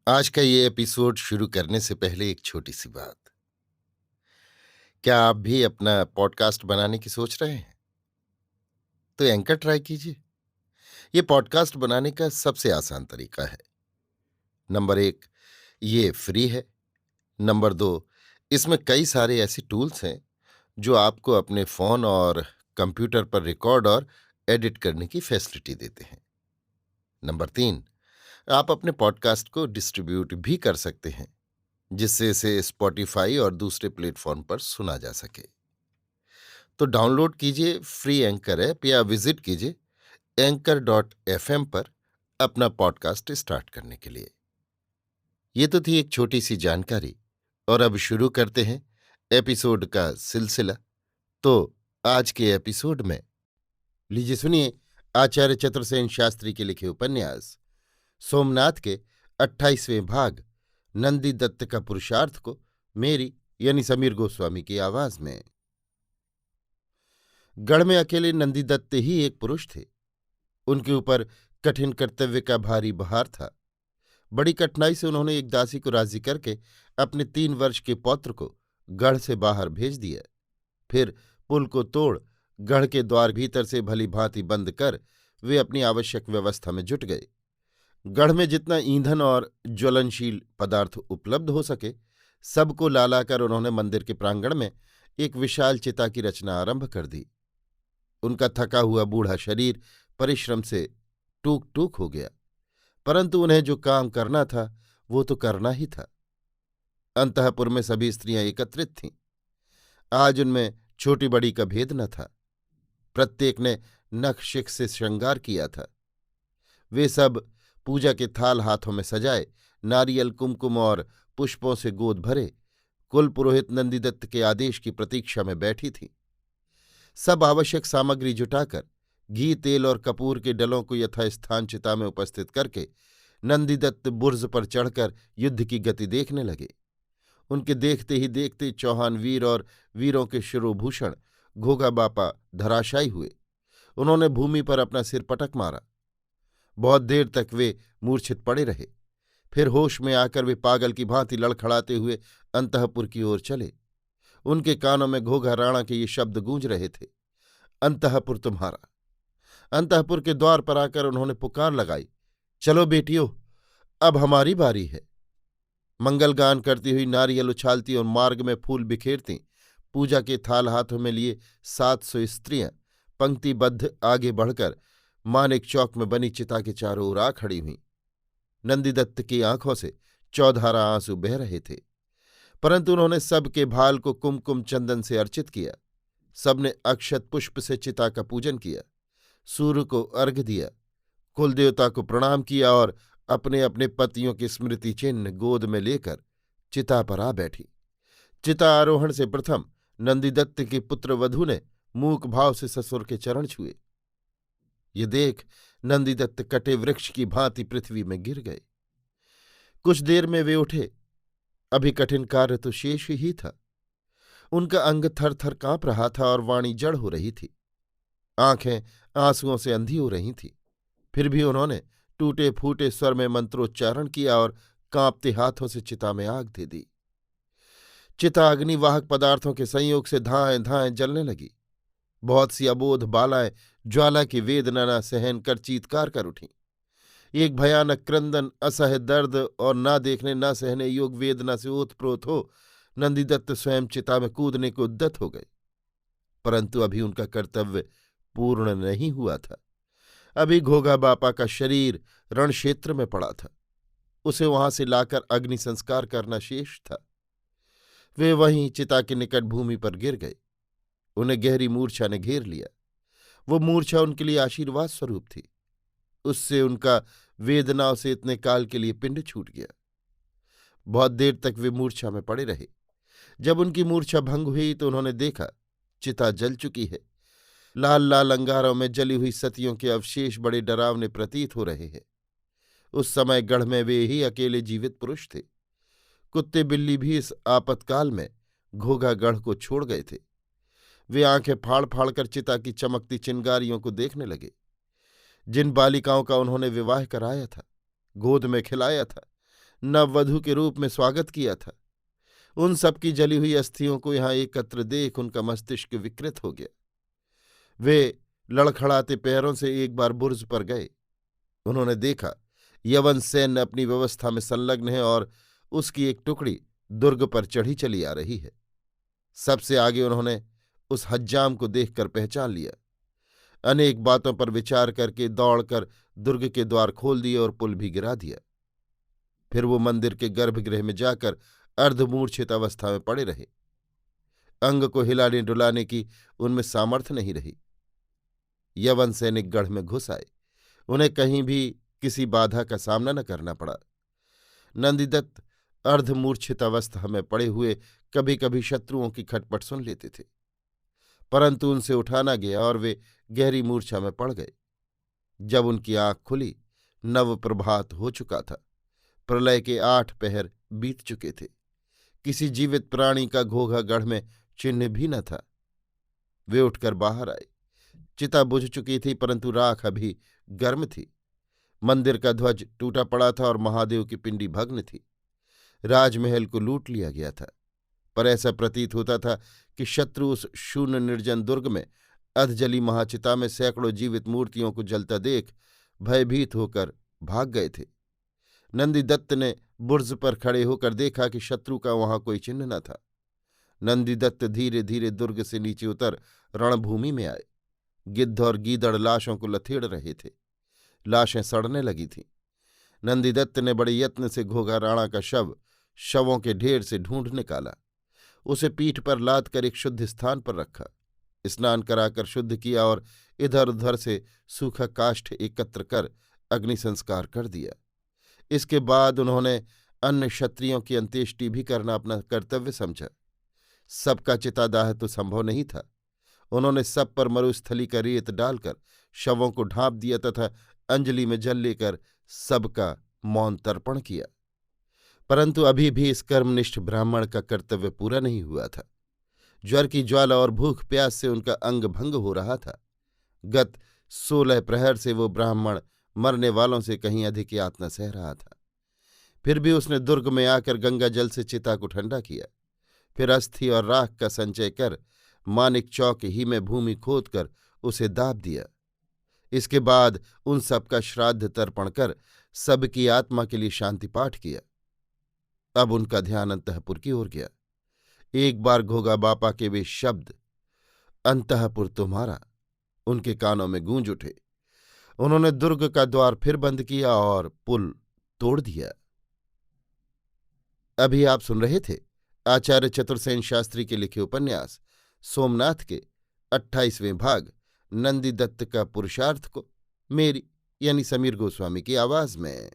आज का ये एपिसोड शुरू करने से पहले एक छोटी सी बात। क्या आप भी अपना पॉडकास्ट बनाने की सोच रहे हैं? तो एंकर ट्राई कीजिए। ये पॉडकास्ट बनाने का सबसे आसान तरीका है। नंबर 1, ये फ्री है। नंबर 2, इसमें कई सारे ऐसे टूल्स हैं जो आपको अपने फ़ोन और कंप्यूटर पर रिकॉर्ड और एडिट करने की फैसिलिटी देते हैं। नंबर 3, आप अपने पॉडकास्ट को डिस्ट्रीब्यूट भी कर सकते हैं, जिससे इसे स्पॉटिफाई और दूसरे प्लेटफॉर्म पर सुना जा सके। तो डाउनलोड कीजिए फ्री एंकर ऐप या विजिट कीजिए anchor.fm पर अपना पॉडकास्ट स्टार्ट करने के लिए। ये तो थी एक छोटी सी जानकारी, और अब शुरू करते हैं एपिसोड का सिलसिला। तो आज के एपिसोड में लीजिए सुनिए आचार्य चतुर्सेन शास्त्री के लिखे उपन्यास सोमनाथ के 28वें भाग नंदी दत्त का पुरुषार्थ को मेरी यानी समीर गोस्वामी की आवाज में। गढ़ में अकेले नंदीदत्त ही एक पुरुष थे। उनके ऊपर कठिन कर्तव्य का भारी भार था। बड़ी कठिनाई से उन्होंने एक दासी को राजी करके अपने 3 वर्ष के पौत्र को गढ़ से बाहर भेज दिया। फिर पुल को तोड़ गढ़ के द्वार भीतर से भली भांति बंद कर वे अपनी आवश्यक व्यवस्था में जुट गए। गढ़ में जितना ईंधन और ज्वलनशील पदार्थ उपलब्ध हो सके, सबको ला लाकर उन्होंने मंदिर के प्रांगण में एक विशाल चिता की रचना आरंभ कर दी। उनका थका हुआ बूढ़ा शरीर परिश्रम से टूक टूक हो गया, परंतु उन्हें जो काम करना था वो तो करना ही था। अंतःपुर में सभी स्त्रियां एकत्रित थीं। आज उनमें छोटी बड़ी का भेद न था। प्रत्येक ने नख शिख से श्रृंगार किया था। वे सब पूजा के थाल हाथों में सजाए, नारियल कुमकुम और पुष्पों से गोद भरे कुल पुरोहित नंदीदत्त के आदेश की प्रतीक्षा में बैठी थीं। सब आवश्यक सामग्री जुटाकर घी तेल और कपूर के डलों को यथास्थान चिता में उपस्थित करके नंदीदत्त बुर्ज पर चढ़कर युद्ध की गति देखने लगे। उनके देखते ही देखते चौहान वीर और वीरों के शिरोभूषण घोघा बापा धराशायी हुए। उन्होंने भूमि पर अपना सिर पटक मारा। बहुत देर तक वे मूर्छित पड़े रहे। फिर होश में आकर वे पागल की भांति लड़खड़ाते हुए अंतःपुर की ओर चले। उनके कानों में घोघा राणा के ये शब्द गूंज रहे थे, अंतःपुर तुम्हारा। अंतःपुर के द्वार पर आकर उन्होंने पुकार लगाई, चलो बेटियों, अब हमारी बारी है। मंगल गान करती हुई नारियल उछालती और मार्ग में फूल बिखेरती पूजा के थाल हाथों में लिए 700 स्त्रियां पंक्तिबद्ध आगे बढ़कर मानिक चौक में बनी चिता के चारों ओर आ खड़ी हुईं। नंदीदत्त की आंखों से चौधारा आंसू बह रहे थे, परंतु उन्होंने सबके भाल को कुमकुम चंदन से अर्चित किया। सबने अक्षत पुष्प से चिता का पूजन किया, सूर्य को अर्घ्य दिया, कुलदेवता को प्रणाम किया और अपने अपने पतियों के स्मृति चिन्ह गोद में लेकर चिता पर आ बैठी। चिता आरोहण से प्रथम नंदीदत्त की पुत्र वधू ने मूक भाव से ससुर के चरण छुए। ये देख नंदीदत्त कटे वृक्ष की भांति पृथ्वी में गिर गए। कुछ देर में वे उठे। अभी कठिन कार्य तो शेष ही था। उनका अंग थर थर कांप रहा था और वाणी जड़ हो रही थी। आंखें आंसुओं से अंधी हो रही थीं। फिर भी उन्होंने टूटे फूटे स्वर में मंत्रोच्चारण किया और कांपते हाथों से चिता में आग दे दी। चिता अग्निवाहक पदार्थों के संयोग से धाएं धाएं जलने लगी। बहुत सी अबोध बालाएं ज्वाला की वेदना न सहन कर चीत्कार कर उठीं। एक भयानक क्रंदन, असह्य दर्द और ना देखने ना सहने योग वेदना से ओतप्रोत हो नंदीदत्त स्वयं चिता में कूदने को उद्यत हो गए। परंतु अभी उनका कर्तव्य पूर्ण नहीं हुआ था। अभी घोघा बापा का शरीर रणक्षेत्र में पड़ा था। उसे वहां से लाकर अग्नि संस्कार करना शेष था। वे वहीं चिता के निकट भूमि पर गिर गए। उन्हें गहरी मूर्छा ने घेर लिया। वो मूर्छा उनके लिए आशीर्वाद स्वरूप थी। उससे उनका वेदनाओं से इतने काल के लिए पिंड छूट गया। बहुत देर तक वे मूर्छा में पड़े रहे। जब उनकी मूर्छा भंग हुई तो उन्होंने देखा चिता जल चुकी है। लाल लाल अंगारों में जली हुई सतियों के अवशेष बड़े डरावने प्रतीत हो रहे हैं। उस समय गढ़ में वे ही अकेले जीवित पुरुष थे। कुत्ते बिल्ली भी इस आपातकाल में घोघा गढ़ को छोड़ गए थे। वे आंखें फाड़ फाड़ कर चिता की चमकती चिंगारियों को देखने लगे। जिन बालिकाओं का उन्होंने विवाह कराया था, गोद में खिलाया था, नववधू के रूप में स्वागत किया था। उन सबकी जली हुई अस्थियों को यहां एकत्र देख उनका मस्तिष्क विकृत हो गया। वे लड़खड़ाते पैरों से एक बार बुर्ज पर गए। उन्होंने देखा यवन सैन्य अपनी व्यवस्था में संलग्न है और उसकी एक टुकड़ी दुर्ग पर चढ़ी चली आ रही है। सबसे आगे उन्होंने उस हज्जाम को देखकर पहचान लिया। अनेक बातों पर विचार करके दौड़कर दुर्ग के द्वार खोल दिए और पुल भी गिरा दिया। फिर वो मंदिर के गर्भगृह में जाकर अर्धमूर्छित अवस्था में पड़े रहे। अंग को हिलाने डुलाने की उनमें सामर्थ्य नहीं रही। यवन सैनिक गढ़ में घुस आए। उन्हें कहीं भी किसी बाधा का सामना न करना पड़ा। नंदिदत्त अर्धमूर्छित अवस्था में पड़े हुए कभी कभी शत्रुओं की खटपट सुन लेते थे, परंतु उनसे उठा न गया और वे गहरी मूर्छा में पड़ गए। जब उनकी आंख खुली, नव प्रभात हो चुका था। प्रलय के 8 पहर बीत चुके थे। किसी जीवित प्राणी का घोघा गढ़ में चिन्ह भी न था। वे उठकर बाहर आए। चिता बुझ चुकी थी, परंतु राख अभी गर्म थी। मंदिर का ध्वज टूटा पड़ा था और महादेव की पिंडी भग्न थी। राजमहल को लूट लिया गया था, पर ऐसा प्रतीत होता था कि शत्रु उस शून्य निर्जन दुर्ग में अधजली महाचिता में सैकड़ों जीवित मूर्तियों को जलता देख भयभीत होकर भाग गए थे। नंदिदत्त ने बुर्ज पर खड़े होकर देखा कि शत्रु का वहां कोई चिन्ह न था। नंदिदत्त धीरे धीरे दुर्ग से नीचे उतर रणभूमि में आए। गिद्ध और गीदड़ लाशों को लथेड़ रहे थे। लाशें सड़ने लगी थीं। नंदिदत्त ने बड़े यत्न से घोघा राणा का शवों के ढेर से ढूंढ निकाला। उसे पीठ पर लाद कर एक शुद्ध स्थान पर रखा। स्नान कराकर शुद्ध किया और इधर उधर से सूखा काष्ठ एकत्र कर अग्नि संस्कार कर दिया। इसके बाद उन्होंने अन्य क्षत्रियों की अंत्येष्टि भी करना अपना कर्तव्य समझा। सबका चितादाह तो संभव नहीं था। उन्होंने सब पर मरुस्थली का रेत डालकर शवों को ढांप दिया तथा अंजलि में जल लेकर सबका मौन तर्पण किया। परंतु अभी भी इस कर्मनिष्ठ ब्राह्मण का कर्तव्य पूरा नहीं हुआ था। ज्वर की ज्वाला और भूख प्यास से उनका अंग भंग हो रहा था। गत 16 प्रहर से वो ब्राह्मण मरने वालों से कहीं अधिक यातना सह रहा था। फिर भी उसने दुर्ग में आकर गंगा जल से चिता को ठंडा किया। फिर अस्थि और राख का संचय कर मानिक चौक ही में भूमि खोदकर उसे दाब दिया। इसके बाद उन सबका श्राद्ध तर्पण कर सबकी आत्मा के लिए शांति पाठ किया। अब उनका ध्यान अंतःपुर की ओर गया। एक बार घोगा बापा के वे शब्द, अंतःपुर तुम्हारा, उनके कानों में गूंज उठे। उन्होंने दुर्ग का द्वार फिर बंद किया और पुल तोड़ दिया। अभी आप सुन रहे थे आचार्य चतुर्सेन शास्त्री के लिखे उपन्यास सोमनाथ के 28वें भाग नंदिदत्त का पुरुषार्थ को मेरी यानी समीर गोस्वामी की आवाज में।